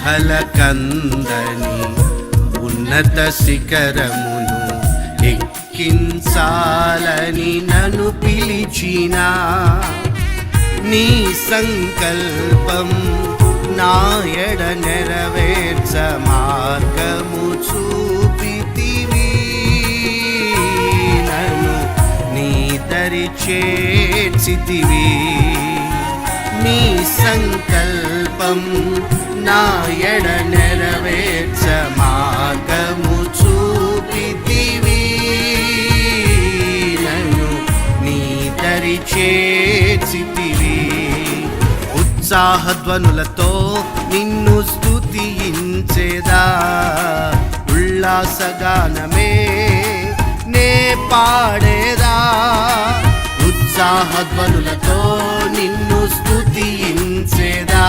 ఊహలకందని ఉన్నత శిఖరమును ఎక్కించాలని నన్ను పిలిచిన నీ సంకల్పం నా ఎడ నెరవేర్చ మార్గము చూపితివి. నన్ను నీ దరి చేర్చితివి. నీ సంకల్పం నా ఎడ నెరవేర్చ మార్గము చూపితివి. నన్ను నీ దరి చేర్చితివి. ఉత్సాహధ్వనులతో నిన్ను స్తుతించేదా, ఉల్లాసగానమే నే పాడేదా. ఉత్సాహధ్వనులతో నిన్ను స్తుతించేదా,